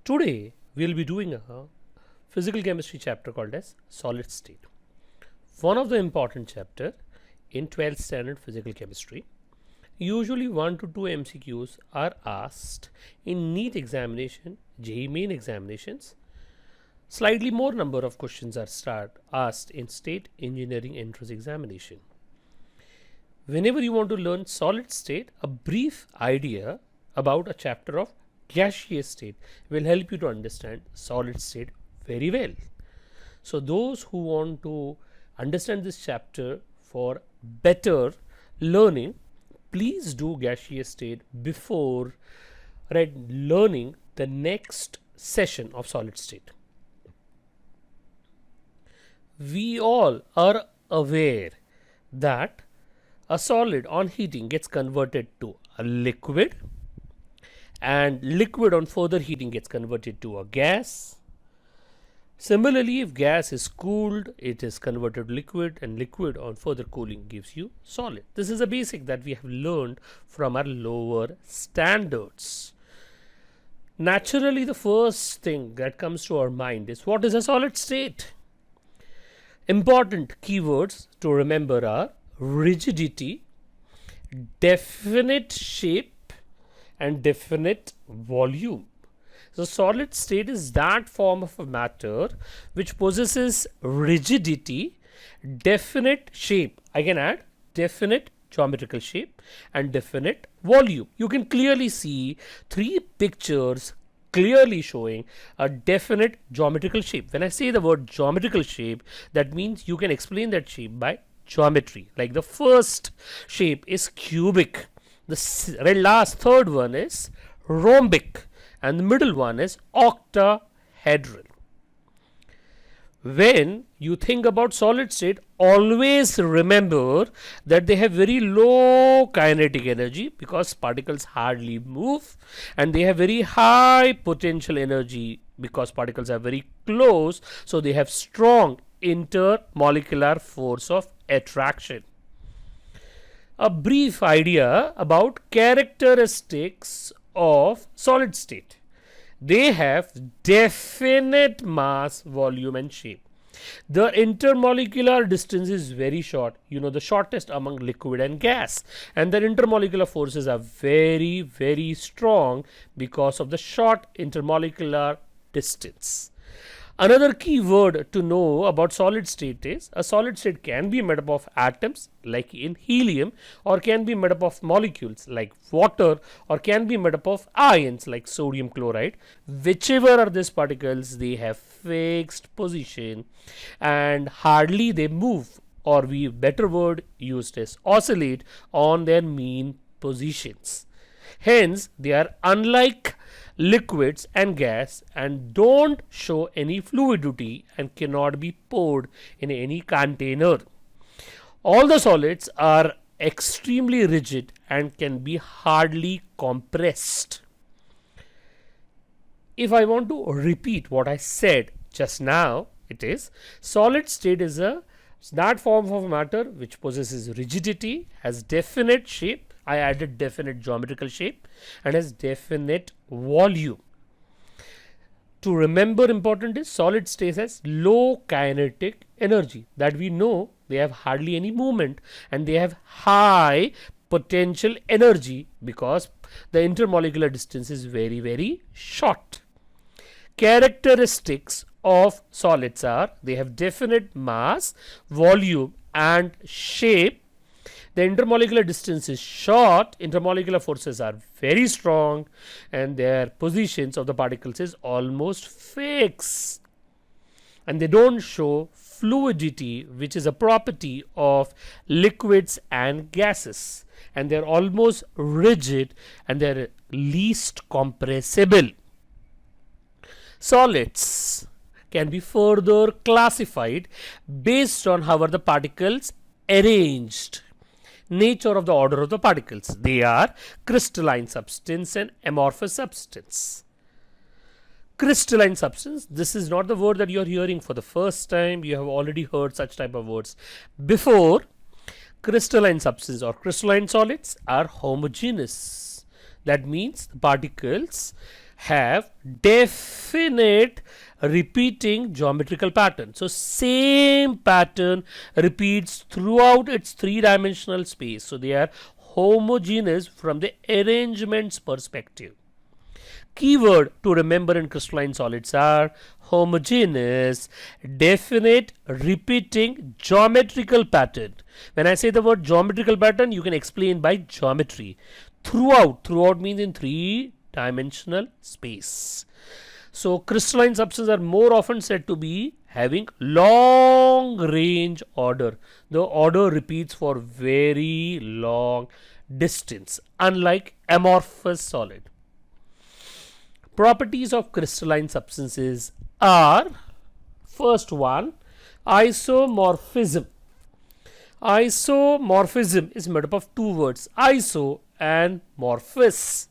Today we'll be doing a physical chemistry chapter called as solid state. One of the important chapter in 12th standard physical chemistry. Usually 1 to 2 MCQs are asked in NEET examination, JEE main examinations. Slightly more number of questions are asked in state engineering entrance examination. Whenever you want to learn solid state, a brief idea about a chapter of gaseous state will help you to understand solid state very well. So those who want to understand this chapter for better learning, please do gaseous state before learning the next session of solid state. We all are aware that a solid on heating gets converted to a liquid, and liquid on further heating gets converted to a gas. Similarly, if gas is cooled, it is converted to liquid, and liquid on further cooling gives you solid. This is a basic that we have learned from our lower standards. Naturally, the first thing that comes to our mind is, what is a solid state? Important keywords to remember are rigidity, definite shape, and definite volume. So solid state is that form of a matter which possesses rigidity, definite shape. I can add definite geometrical shape and definite volume. You can clearly see 3 pictures clearly showing a definite geometrical shape. When I say the word geometrical shape, that means you can explain that shape by geometry. Like the first shape is cubic, the last third one is rhombic, and the middle one is octahedral. When you think about solid state, always remember that they have very low kinetic energy because particles hardly move, and they have very high potential energy because particles are very close, so they have strong intermolecular force of attraction. A brief idea about characteristics of solid state. They have definite mass, volume, and shape. The intermolecular distance is very short, the shortest among liquid and gas, and their intermolecular forces are very, very strong because of the short intermolecular distance. Another key word to know about solid state is, a solid state can be made up of atoms like in helium, or can be made up of molecules like water, or can be made up of ions like sodium chloride. Whichever are these particles, they have fixed position and hardly they move, or we better word used is oscillate on their mean positions. Hence, they are unlike liquids and gas and don't show any fluidity and cannot be poured in any container. All the solids are extremely rigid and can be hardly compressed. If I want to repeat what I said just now, it is solid state is that form of matter which possesses rigidity, has definite shape, I added definite geometrical shape, and has definite volume. To remember important is, solid state has low kinetic energy, that we know they have hardly any movement, and they have high potential energy because the intermolecular distance is very, very short. Characteristics of solids are, they have definite mass, volume, and shape. The intermolecular distance is short, intermolecular forces are very strong, and their positions of the particles is almost fixed, and they don't show fluidity, which is a property of liquids and gases, and they're almost rigid and they're least compressible. Solids can be further classified based on how are the particles arranged. Nature of the order of the particles. They are crystalline substance and amorphous substance. Crystalline substance, this is not the word that you are hearing for the first time. You have already heard such type of words before. Crystalline substance or crystalline solids are homogeneous. That means the particles have definite repeating geometrical pattern. So same pattern repeats throughout its three-dimensional space. So they are homogeneous from the arrangement's perspective. Keyword to remember in crystalline solids are homogeneous, definite, repeating, geometrical pattern. When I say the word geometrical pattern, you can explain by geometry. Throughout means in three-dimensional space. So crystalline substances are more often said to be having long range order. The order repeats for very long distance, unlike amorphous solid. Properties of crystalline substances are, first one, isomorphism. Isomorphism is made up of two words, iso and morphous.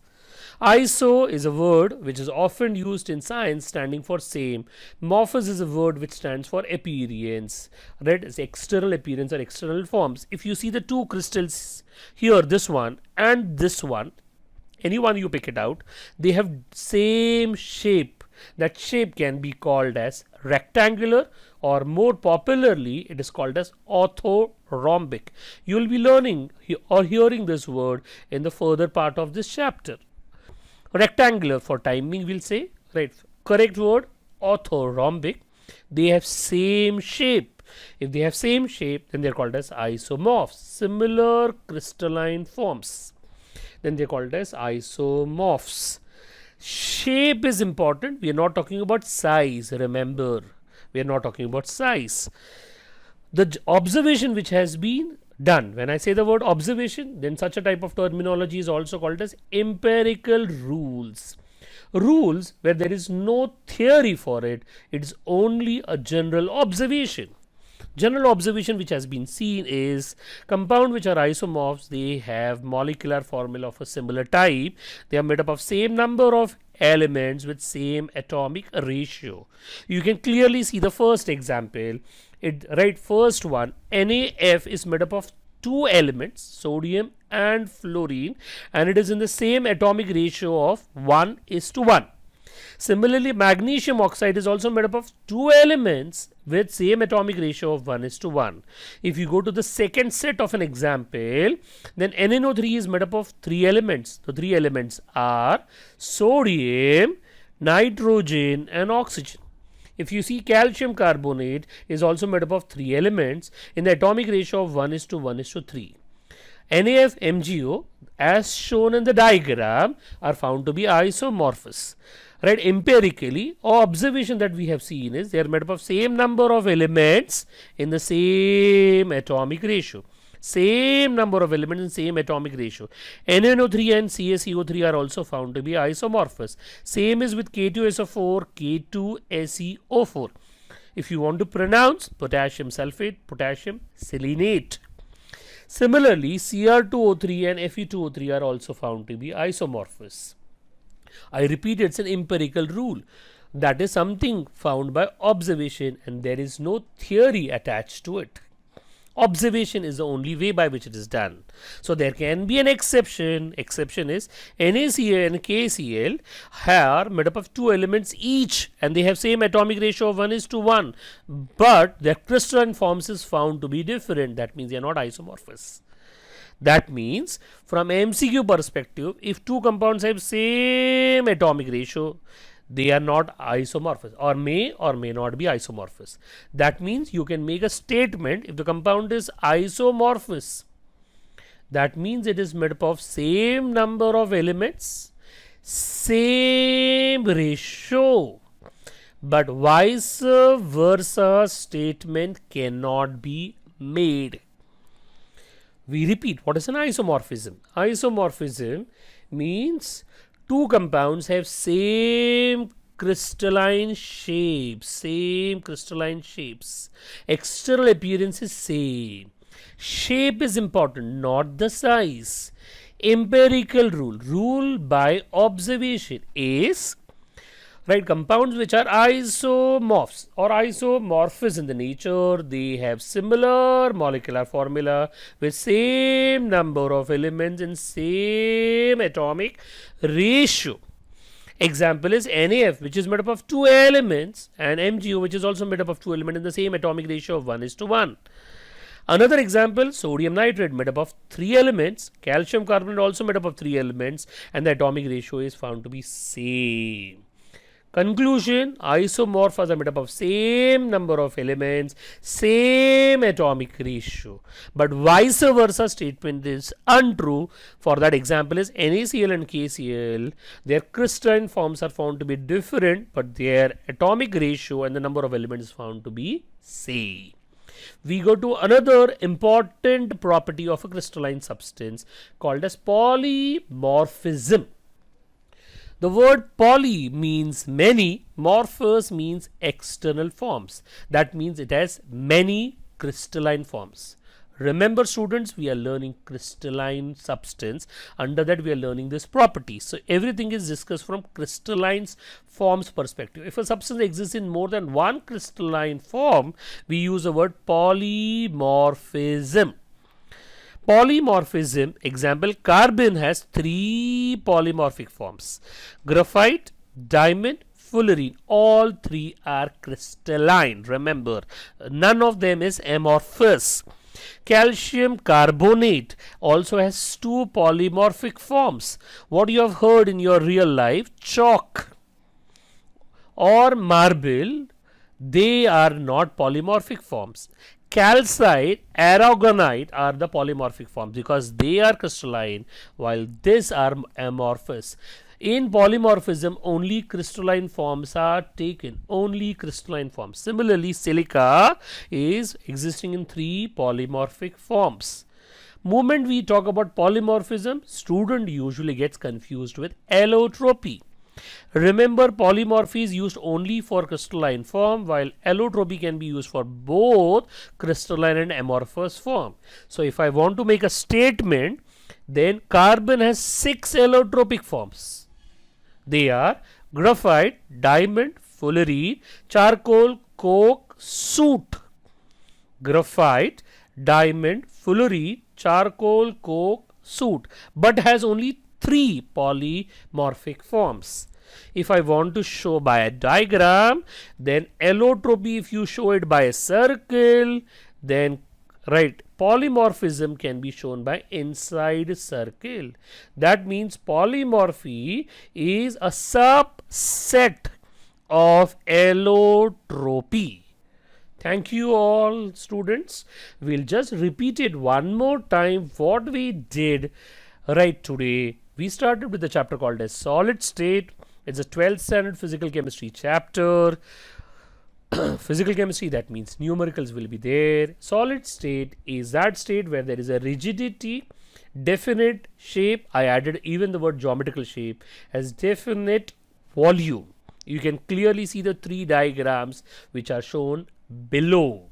Iso is a word which is often used in science standing for same. Morphous is a word which stands for appearance. Right? It's external appearance or external forms. If you see the two crystals here, this one and this one, anyone you pick it out, they have same shape. That shape can be called as rectangular, or more popularly it is called as orthorhombic. You will be learning or hearing this word in the further part of this chapter. Rectangular for timing, we'll say, right? Correct word, orthorhombic. They have same shape. If they have same shape, then they're called as isomorphs. Similar crystalline forms, then they're called as isomorphs. Shape is important. We are not talking about size. Remember, we are not talking about size. The observation which has been done, when I say the word observation, then such a type of terminology is also called as empirical rules. Rules where there is no theory for it, it is only a general observation. General observation which has been seen is compound which are isomorphs, they have molecular formula of a similar type. They are made up of same number of elements with same atomic ratio. You can clearly see the first example. First one, NaF is made up of two elements, sodium and fluorine, and it is in the same atomic ratio of 1:1. Similarly, magnesium oxide is also made up of two elements with same atomic ratio of 1:1. If you go to the second set of an example, then NNO3 is made up of three elements. The three elements are sodium, nitrogen and oxygen. If you see, calcium carbonate is also made up of three elements in the atomic ratio of 1:1:3. NaF, MgO, as shown in the diagram, are found to be isomorphous. Right? Empirically, or observation that we have seen is they are made up of same number of elements in the same atomic ratio. Same number of elements in same atomic ratio. NNO3 and CaCO3 are also found to be isomorphous. Same is with K2SO4, K2SeO4. If you want to pronounce potassium sulfate, potassium selenate. Similarly, Cr2O3 and Fe2O3 are also found to be isomorphous. I repeat, it's an empirical rule. That is something found by observation and there is no theory attached to it. Observation is the only way by which it is done. So there can be an exception. Exception is NaCl and KCl are made up of two elements each and they have same atomic ratio of 1:1. But their crystalline forms is found to be different. That means they are not isomorphous. That means from MCQ perspective, if two compounds have same atomic ratio, they are not isomorphous or may not be isomorphous. That means you can make a statement if the compound is isomorphous. That means it is made up of same number of elements, same ratio. But vice versa statement cannot be made. We repeat, what is an isomorphism? Isomorphism means two compounds have same crystalline shapes. External appearance is same. Shape is important, not the size. Empirical rule by observation is, right, compounds which are isomorphs or isomorphous in the nature, they have similar molecular formula with same number of elements in same atomic ratio. Example is NaF, which is made up of two elements, and MgO, which is also made up of two elements in the same atomic ratio of 1:1. Another example, sodium nitrate, made up of three elements, calcium carbonate also made up of three elements, and the atomic ratio is found to be same. Conclusion, isomorphs are made up of same number of elements, same atomic ratio, but vice versa statement is untrue. For that example is NaCl and KCl, their crystalline forms are found to be different, but their atomic ratio and the number of elements is found to be same. We go to another important property of a crystalline substance called as polymorphism. The word poly means many, morphous means external forms. That means it has many crystalline forms. Remember students, we are learning crystalline substance. Under that we are learning this property. So everything is discussed from crystalline forms perspective. If a substance exists in more than one crystalline form, we use the word polymorphism. Polymorphism, example, carbon has three polymorphic forms: graphite, diamond, fullerene. All three are crystalline. Remember, none of them is amorphous. Calcium carbonate also has two polymorphic forms. What you have heard in your real life, chalk or marble, they are not polymorphic forms. Calcite, aragonite are the polymorphic forms because they are crystalline, while these are amorphous. In polymorphism, only crystalline forms are taken, only crystalline forms. Similarly, silica is existing in three polymorphic forms. Moment we talk about polymorphism, student usually gets confused with allotropy. Remember, polymorphy is used only for crystalline form, while allotropy can be used for both crystalline and amorphous form. So if I want to make a statement, then carbon has 6 allotropic forms. They are graphite, diamond, fullerene, charcoal, coke, soot. Graphite, diamond, fullerene, charcoal, coke, soot, but has only 3 polymorphic forms. If I want to show by a diagram, then allotropy, if you show it by a circle, then right, polymorphism can be shown by inside circle. That means polymorphy is a subset of allotropy. Thank you all students. We'll just repeat it one more time what we did right today. We started with the chapter called as solid state. It's a 12th standard physical chemistry chapter. Physical chemistry, that means numericals will be there. Solid state is that state where there is a rigidity, definite shape. I added even the word geometrical shape as definite volume. You can clearly see the 3 diagrams which are shown below.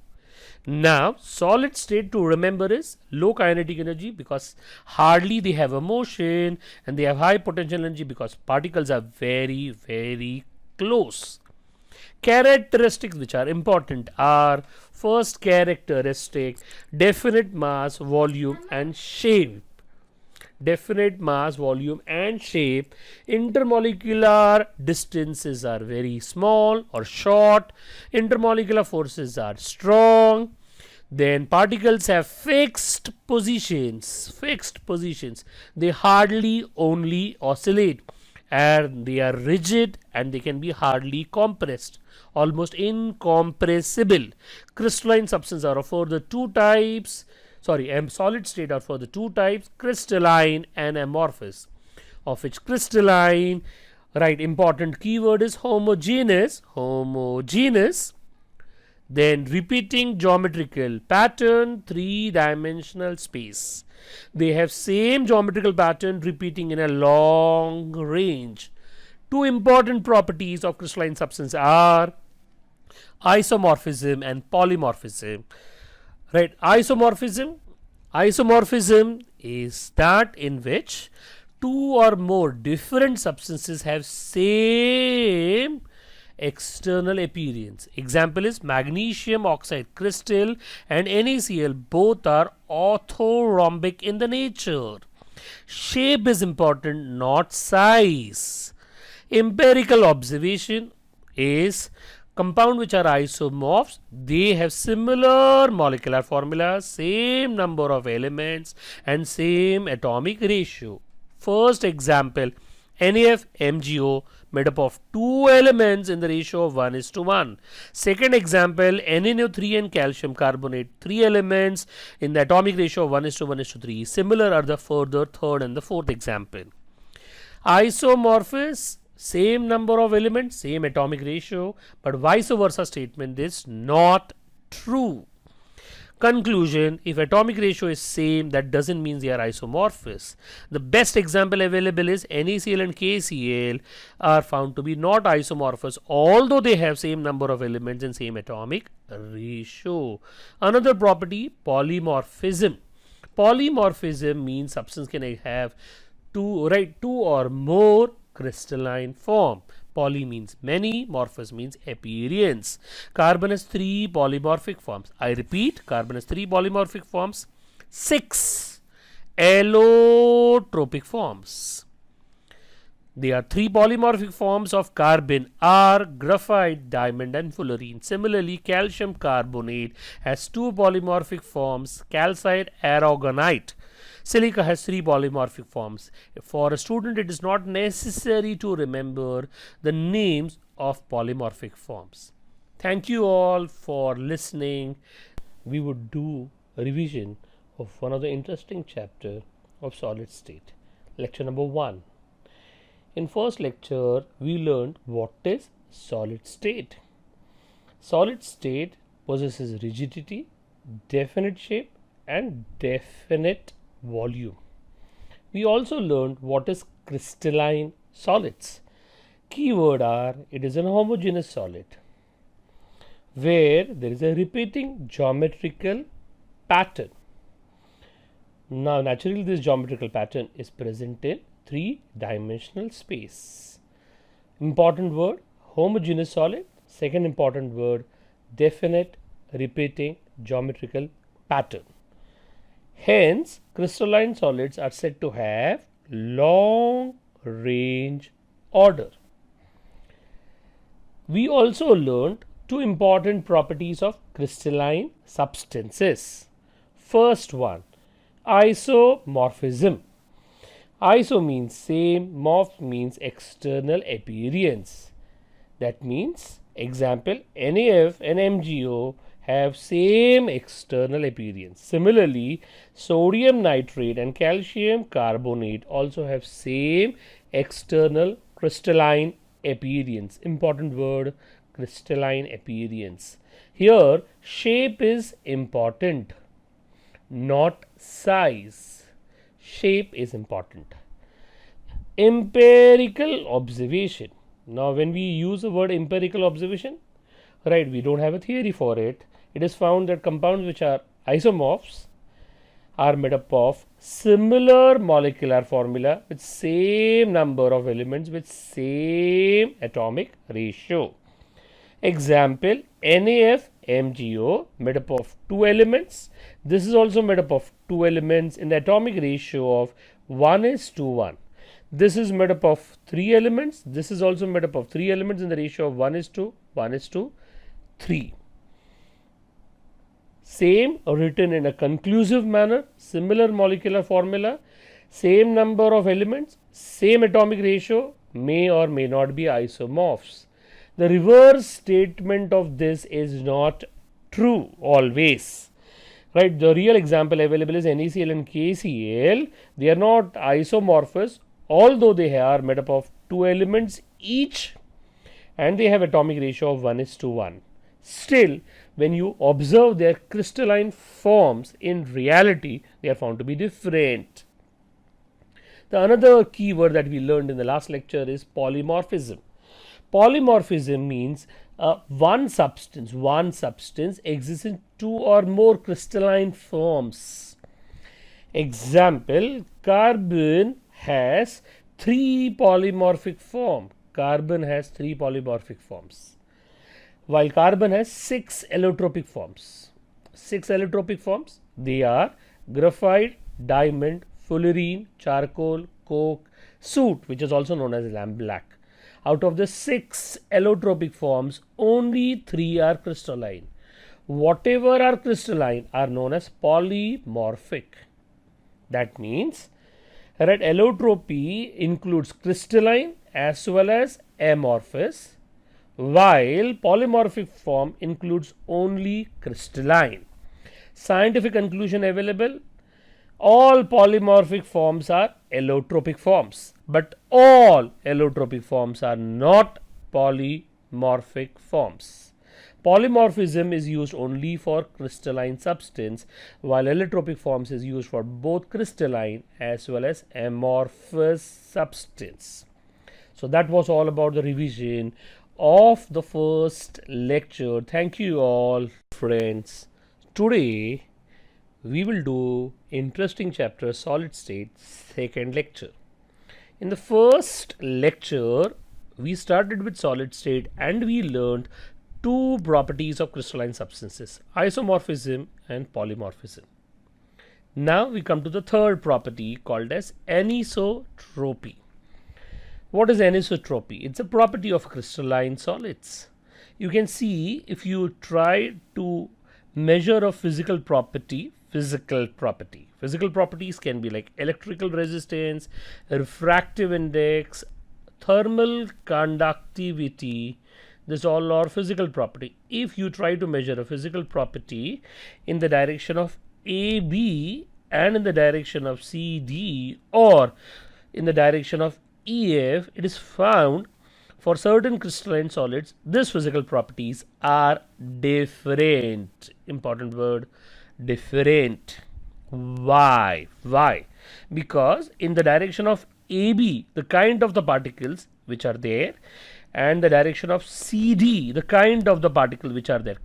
Now, solid state to remember is low kinetic energy because hardly they have a motion, and they have high potential energy because particles are very, very close. Characteristics which are important are: first characteristic, definite mass, volume and shape. Definite mass, volume and shape. Intermolecular distances are very small or short. Intermolecular forces are strong. Then particles have fixed positions. They hardly only oscillate, and they are rigid, and they can be hardly compressed, almost incompressible. Crystalline substances are for the two types. Solid state are for the two types, crystalline and amorphous. Of which crystalline, right, important keyword is homogeneous. Then repeating geometrical pattern, 3-dimensional space. They have same geometrical pattern repeating in a long range. Two important properties of crystalline substance are isomorphism and polymorphism. Right, isomorphism is that in which two or more different substances have same external appearance. Example is magnesium oxide crystal and NaCl, both are orthorhombic in the nature. Shape is important, not size. Empirical observation is compound which are isomorphs, they have similar molecular formula, same number of elements and same atomic ratio. First example, NaF-MgO made up of two elements in the ratio of 1:1. Second example, NaNO3 and calcium carbonate, three elements in the atomic ratio of 1:1:3. Similar are the further third and the fourth example. Isomorphous, same number of elements, same atomic ratio, but vice versa statement is not true. Conclusion, if atomic ratio is same, that doesn't mean they are isomorphous. The best example available is NaCl and KCl are found to be not isomorphous, although they have same number of elements and same atomic ratio. Another property, polymorphism. Polymorphism means substance can have two or more crystalline form. Poly means many, morphous means appearance. Carbon has three polymorphic forms. I repeat, carbon has three polymorphic forms, six allotropic forms. There are three polymorphic forms of carbon are graphite, diamond and fullerene. Similarly, calcium carbonate has two polymorphic forms, calcite, aragonite. Silica has three polymorphic forms. For a student, it is not necessary to remember the names of polymorphic forms. Thank you all for listening. We would do a revision of one of the interesting chapter of solid state. Lecture number 1. In first lecture, we learned what is solid state. Solid state possesses rigidity, definite shape and definite volume. We also learned what is crystalline solids. Keyword are, it is an homogeneous solid where there is a repeating geometrical pattern. Now naturally this geometrical pattern is present in three-dimensional space. Important word, homogeneous solid. Second important word, definite repeating geometrical pattern. Hence, crystalline solids are said to have long range order. We also learned two important properties of crystalline substances. First one, isomorphism. Iso means same, morph means external appearance. That means, example, NaF and MgO have same external appearance. Similarly, sodium nitrate and calcium carbonate also have same external crystalline appearance. Important word, crystalline appearance. Here, shape is important, not size. Shape is important. Empirical observation. Now, when we use the word empirical observation, right, we don't have a theory for it. It is found that compounds which are isomorphs are made up of similar molecular formula with same number of elements with same atomic ratio. Example, NaF-MgO made up of two elements. This is also made up of two elements in the atomic ratio of 1:1. This is made up of three elements. This is also made up of three elements in the ratio of 1:3. Same written in a conclusive manner, similar molecular formula, same number of elements, same atomic ratio, may or may not be isomorphs. The reverse statement of this is not true always. Right, the real example available is NaCl and KCl. They are not isomorphous, although they are made up of two elements each and they have atomic ratio of 1:1. Still, when you observe their crystalline forms, in reality, they are found to be different. The another key word that we learned in the last lecture is polymorphism. Polymorphism means one substance exists in two or more crystalline forms. Example, carbon has three polymorphic forms. Carbon has three polymorphic forms, while carbon has six allotropic forms. They are graphite, diamond, fullerene, charcoal, coke, soot, which is also known as lamp black. Out of the 6 allotropic forms, only 3 are crystalline. Whatever are crystalline are known as polymorphic. That means, right, allotropy includes crystalline as well as amorphous, while polymorphic form includes only crystalline. Scientific conclusion available: all polymorphic forms are allotropic forms, but all allotropic forms are not polymorphic forms. Polymorphism is used only for crystalline substance, while allotropic forms is used for both crystalline as well as amorphous substance. So that was all about the revision of the first lecture. Thank you all, friends. Today we will do interesting chapter solid state, second lecture. In the first lecture we started with solid state and we learned two properties of crystalline substances, isomorphism and polymorphism. Now we come to the third property called as anisotropy. What is anisotropy? It's a property of crystalline solids. You can see, if you try to measure a physical properties can be like electrical resistance, refractive index, thermal conductivity. This all are physical property. If you try to measure a physical property in the direction of AB and in the direction of CD or in the direction of EF, it is found for certain crystalline solids these physical properties are different. Important word, different. Why? Because in the direction of AB, the kind of the particles which are there, and the direction of CD, the kind of the particles which are there,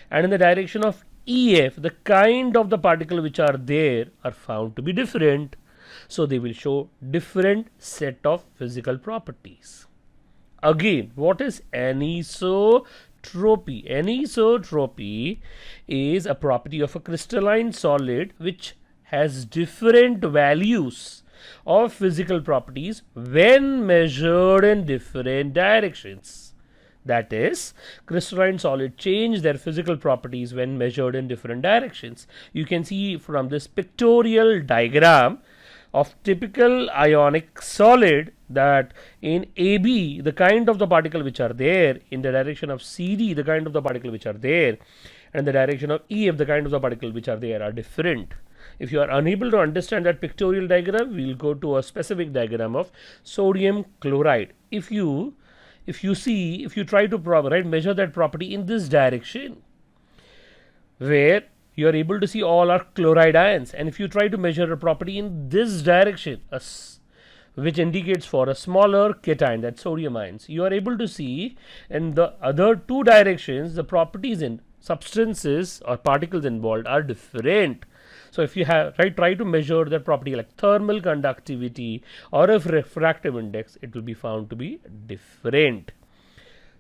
and in the direction of EF, the kind of the particle which are there are found to be different. So they will show different set of physical properties. Again, what is anisotropy? Anisotropy is a property of a crystalline solid which has different values of physical properties when measured in different directions. That is, crystalline solid change their physical properties when measured in different directions. You can see from this pictorial diagram of typical ionic solid that in AB, the kind of the particle which are there, in the direction of CD, the kind of the particle which are there, and the direction of EF, the kind of the particle which are there are different. If you are unable to understand that pictorial diagram, we will go to a specific diagram of sodium chloride. If you try to measure that property in this direction, where you are able to see all are chloride ions, and if you try to measure a property in this direction, which indicates for a smaller cation, that sodium ions, you are able to see in the other two directions the properties in substances or particles involved are different. So if you try to measure that property like thermal conductivity or a refractive index, it will be found to be different.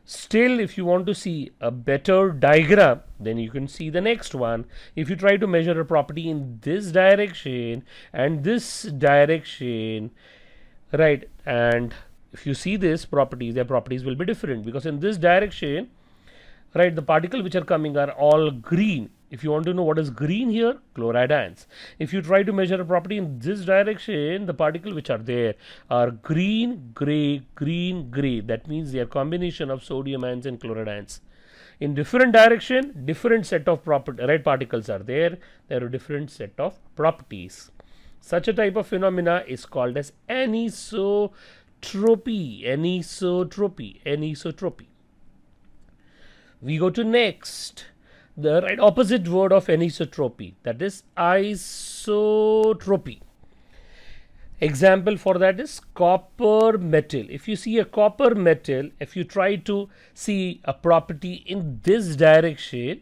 Still, if you want to see a better diagram, then you can see the next one. If you try to measure a property in this direction and this direction, right, and if you see this properties, their properties will be different, because in this direction, right, the particles which are coming are all green. If you want to know what is green here, chloride ions. If you try to measure a property in this direction, the particles which are there are green, gray, green, gray. That means they are combination of sodium ions and chloride ions. In different direction, different set of particles are there. There are different set of properties. Such a type of phenomena is called as anisotropy. Anisotropy. We go to next. The right opposite word of anisotropy, that is isotropy. Example for that is copper metal. If you see a copper metal, if you try to see a property in this direction,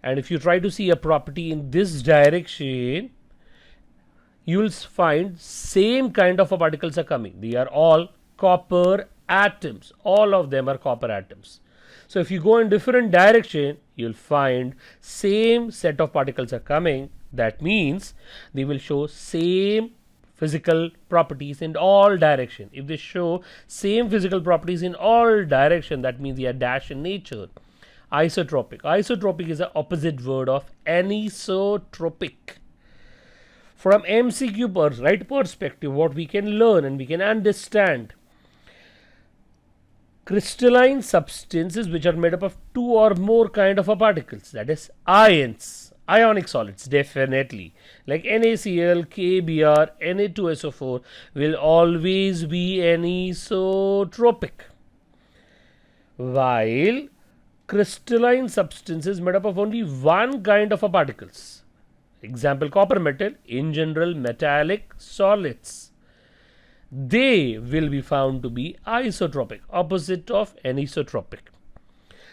and if you try to see a property in this direction, you will find same kind of particles are coming. They are all copper atoms. All of them are copper atoms. So if you go in different direction, you'll find same set of particles are coming. That means they will show same physical properties in all direction. If they show same physical properties in all direction, that means they are dash in nature. Isotropic. Isotropic is the opposite word of anisotropic. From MCQ right perspective, what we can learn and we can understand, crystalline substances which are made up of two or more kind of particles, that is ions, ionic solids, definitely like NaCl, KBr, Na2SO4 will always be anisotropic, while crystalline substances made up of only one kind of particles, example copper metal, in general metallic solids, they will be found to be isotropic, opposite of anisotropic.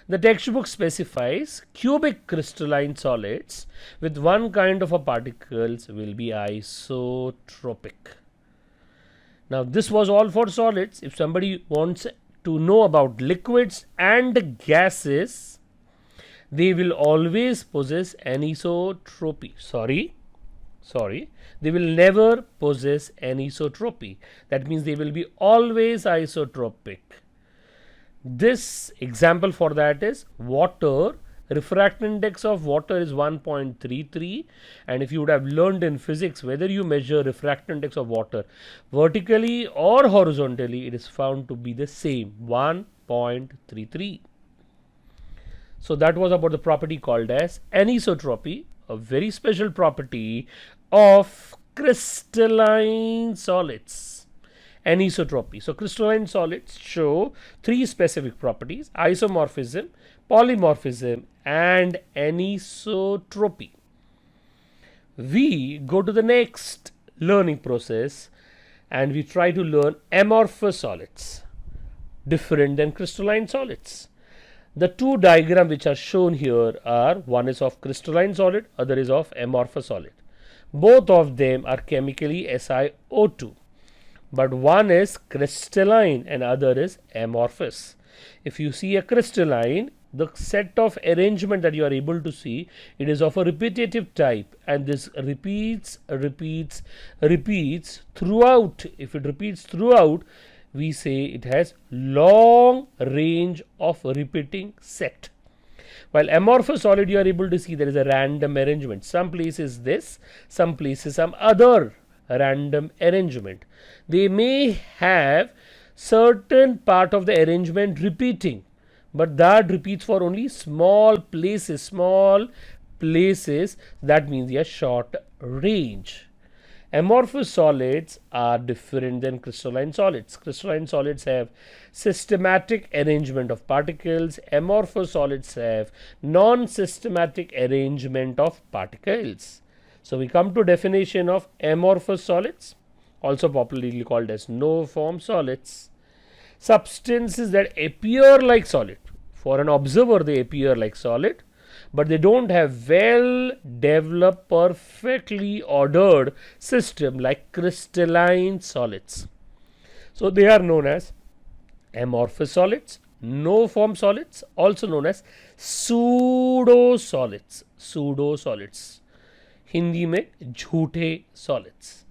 The textbook specifies cubic crystalline solids with one kind of particles will be isotropic. Now this was all for solids. If somebody wants to know about liquids and gases, they will always possess anisotropy. They will never possess anisotropy. That means they will be always isotropic. This example for that is water. Refractive index of water is 1.33, and if you would have learned in physics, whether you measure refractive index of water vertically or horizontally, it is found to be the same, 1.33. So that was about the property called as anisotropy, a very special property of crystalline solids. Anisotropy. So crystalline solids show three specific properties: isomorphism, polymorphism, and anisotropy. We go to the next learning process and we try to learn amorphous solids, different than crystalline solids. The two diagrams which are shown here are, one is of crystalline solid, other is of amorphous solid. Both of them are chemically SiO2, but one is crystalline and other is amorphous. If you see a crystalline, the set of arrangement that you are able to see, it is of a repetitive type, and this repeats throughout. If it repeats throughout, we say it has long range of repeating set. While amorphous solid, you are able to see there is a random arrangement. Some places this, some places some other random arrangement. They may have certain part of the arrangement repeating, but that repeats for only small places. That means a short range. Amorphous solids are different than crystalline solids. Crystalline solids have systematic arrangement of particles. Amorphous solids have non-systematic arrangement of particles. So we come to definition of amorphous solids, also popularly called as no-form solids. Substances that appear like solid. For an observer, they appear like solid, but they don't have well developed, perfectly ordered system like crystalline solids. So they are known as amorphous solids, no form solids, also known as pseudo solids. Hindi mein jhoote solids.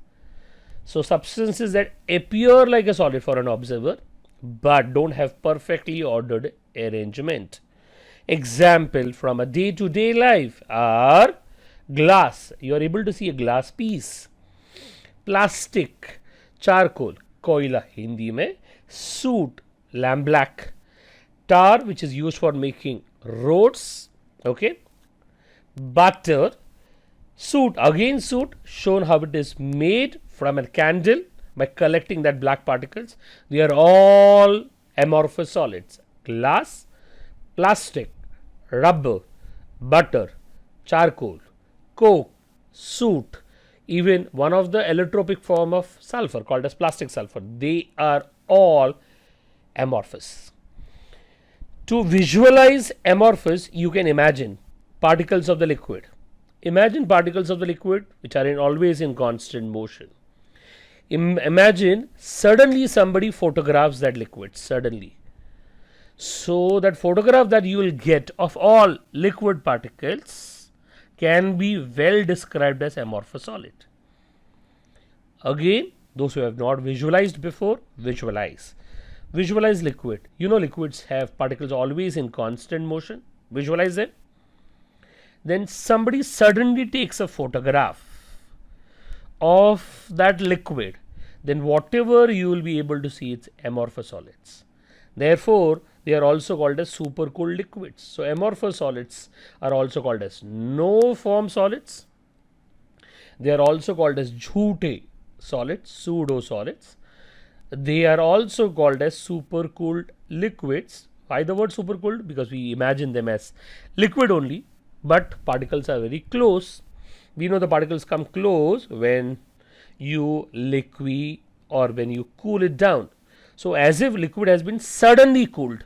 So substances that appear like a solid for an observer but don't have perfectly ordered arrangement. Example from a day-to-day life are glass. You are able to see a glass piece. Plastic, charcoal, koila Hindi mein, soot, lamp black, tar which is used for making roads, okay, butter, soot, again soot, shown how it is made from a candle by collecting that black particles. They are all amorphous solids. Glass, plastic, rubber, butter, charcoal, coke, soot, even one of the allotropic form of sulfur called as plastic sulfur. They are all amorphous. To visualize amorphous, you can imagine particles of the liquid. Imagine particles of the liquid which are always in constant motion. Imagine suddenly somebody photographs that liquid, suddenly. So that photograph that you will get of all liquid particles can be well described as amorphous solid. Again, those who have not visualized before, visualize. Visualize liquid. You know liquids have particles always in constant motion. Visualize it. Then somebody suddenly takes a photograph of that liquid. Then whatever you will be able to see, it's amorphous solids. Therefore, they are also called as supercooled liquids. So, amorphous solids are also called as no form solids. They are also called as jhute solids, pseudo solids. They are also called as supercooled liquids. Why the word supercooled? Because we imagine them as liquid only, but particles are very close. We know the particles come close when you liquefy or when you cool it down. So, as if liquid has been suddenly cooled,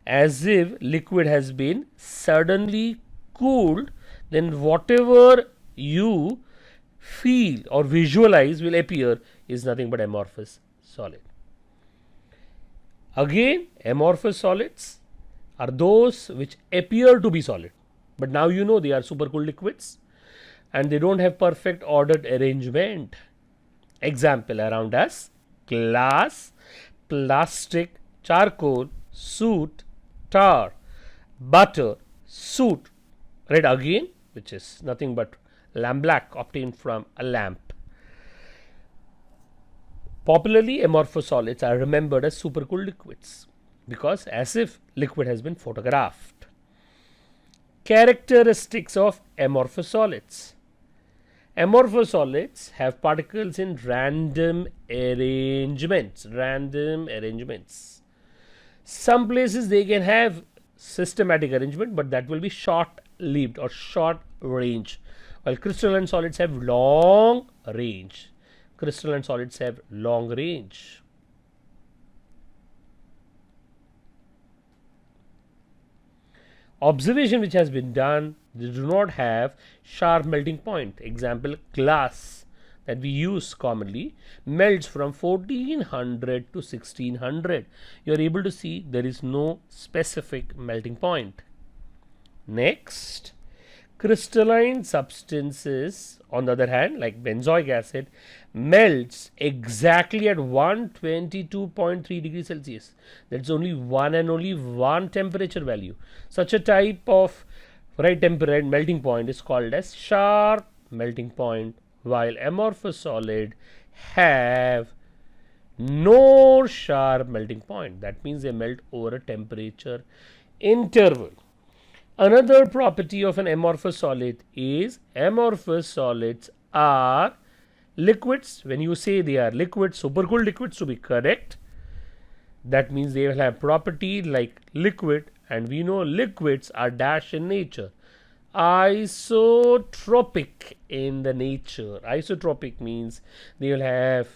as if liquid has been suddenly cooled, then whatever you feel or visualize will appear is nothing but amorphous solid. Again, amorphous solids are those which appear to be solid, but now you know they are supercooled liquids and they don't have perfect ordered arrangement. Example around us: glass, plastic, charcoal, soot, tar, butter, soot, red again, which is nothing but lampblack obtained from a lamp. Popularly, amorphous solids are remembered as supercooled liquids because as if liquid has been photographed. Characteristics of amorphous solids. Amorphous solids have particles in random arrangements. Some places they can have systematic arrangement, but that will be short lived or short range, while crystalline solids have long range. Crystalline solids have long range. Observation which has been done, they do not have sharp melting point. Example, glass that we use commonly melts from 1400 to 1600. You are able to see there is no specific melting point. Next, crystalline substances, on the other hand, like benzoic acid, melts exactly at 122.3 degrees Celsius. That's only one temperature value. Such a type of temperature melting point is called as sharp melting point, while amorphous solid have no sharp melting point. That means they melt over a temperature interval. Another property of an amorphous solid is amorphous solids are liquids. When you say they are liquids, supercooled liquids to be correct, that means they will have property like liquid, and we know liquids are dash in nature, isotropic in the nature. Isotropic means they will have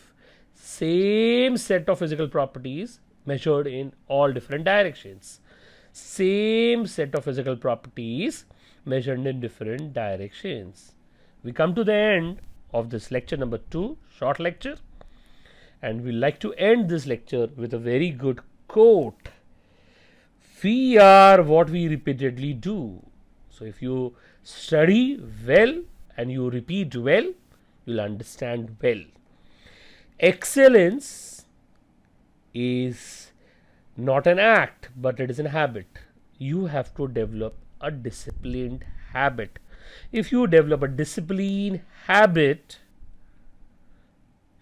same set of physical properties measured in all different directions. Same set of physical properties measured in different directions. We come to the end of this lecture number 2, short lecture, and we like to end this lecture with a very good quote. We are what we repeatedly do. So, if you study well and you repeat well, you will understand well. Excellence is not an act, but it is a habit. You have to develop a disciplined habit. If you develop a disciplined habit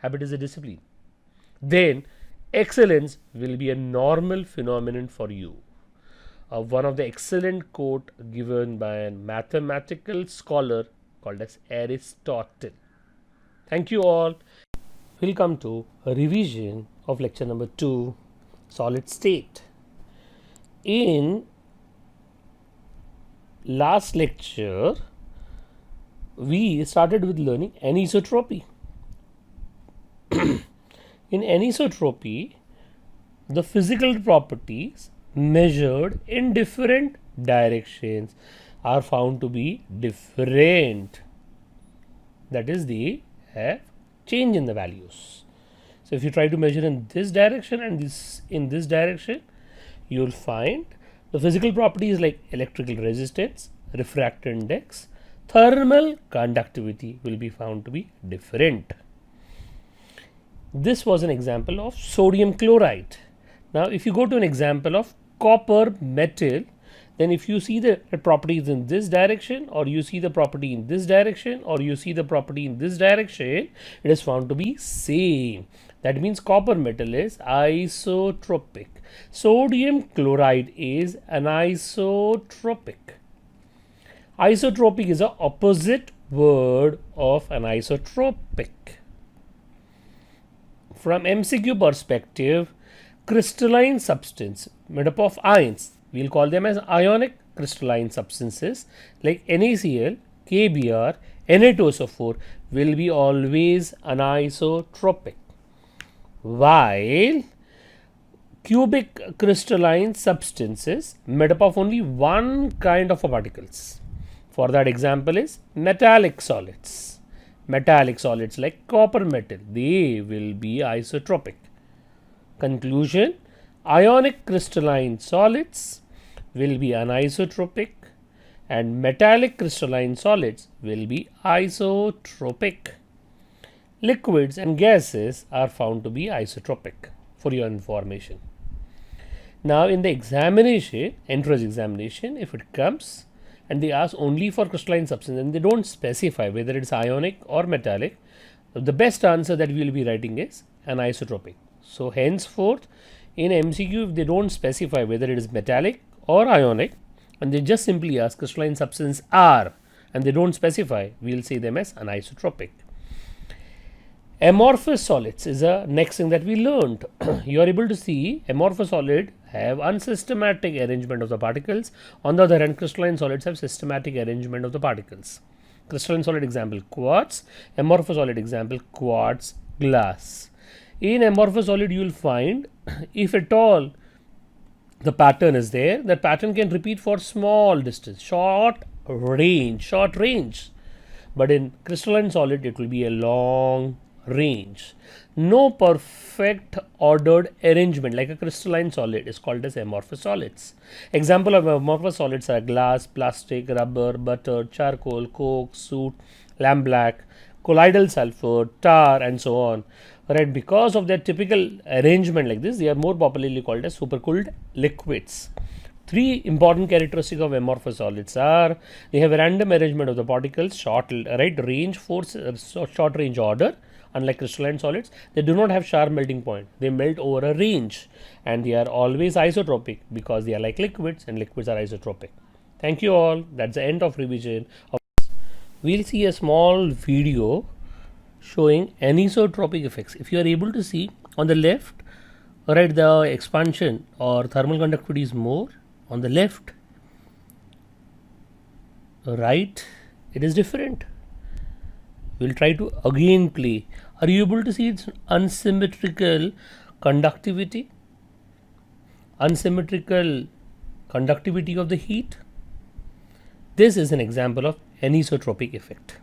is a discipline, then excellence will be a normal phenomenon for you. One of the excellent quote given by a mathematical scholar called as Aristotle. Thank you all. We'll come to a revision of lecture number 2, solid state. In last lecture, we started with learning anisotropy. In anisotropy, the physical properties measured in different directions are found to be different. That is, they have change in the values. So, if you try to measure in this direction and this in this direction, you will find the physical properties like electrical resistance, refractive index, thermal conductivity will be found to be different. This was an example of sodium chloride. Now, if you go to an example of copper metal, then if you see the properties in this direction, or you see the property in this direction, or you see the property in this direction, it is found to be same. That means copper metal is isotropic. Sodium chloride is anisotropic. Isotropic is the opposite word of anisotropic. From MCQ perspective, crystalline substance made up of ions, we'll call them as ionic crystalline substances like NaCl, KBr, Na2SO4 will be always anisotropic, while cubic crystalline substances made up of only one kind of particles. For that example is metallic solids. Metallic solids like copper metal, they will be isotropic. Conclusion: ionic crystalline solids will be anisotropic and metallic crystalline solids will be isotropic. Liquids and gases are found to be isotropic, for your information. Now, in the examination, entrance examination, if it comes and they ask only for crystalline substance and they don't specify whether it's ionic or metallic, the best answer that we will be writing is anisotropic. So, henceforth, in MCQ, if they don't specify whether it is metallic or ionic and they just simply ask crystalline substance are and they don't specify, we will say them as anisotropic. Amorphous solids is the next thing that we learned. You are able to see amorphous solid have unsystematic arrangement of the particles. On the other hand, crystalline solids have systematic arrangement of the particles. Crystalline solid example quartz, amorphous solid example quartz glass. In amorphous solid you will find if at all the pattern is there, that pattern can repeat for small distance, short range. But in crystalline solid it will be a long range. No perfect ordered arrangement like a crystalline solid is called as amorphous solids. Example of amorphous solids are glass, plastic, rubber, butter, charcoal, coke, soot, lampblack, colloidal sulfur, tar and so on. Right, because of their typical arrangement like this, they are more popularly called as supercooled liquids. Three important characteristics of amorphous solids are they have a random arrangement of the particles, short range force, short range order. Unlike crystalline solids, they do not have sharp melting point. They melt over a range and they are always isotropic because they are like liquids and liquids are isotropic. Thank you all. That's the end of revision. We'll see a small video showing anisotropic effects. If you are able to see on the left, right, the expansion or thermal conductivity is more. On the left, right, it is different. We'll try to again play. Are you able to see its unsymmetrical conductivity? Unsymmetrical conductivity of the heat. This is an example of anisotropic effect.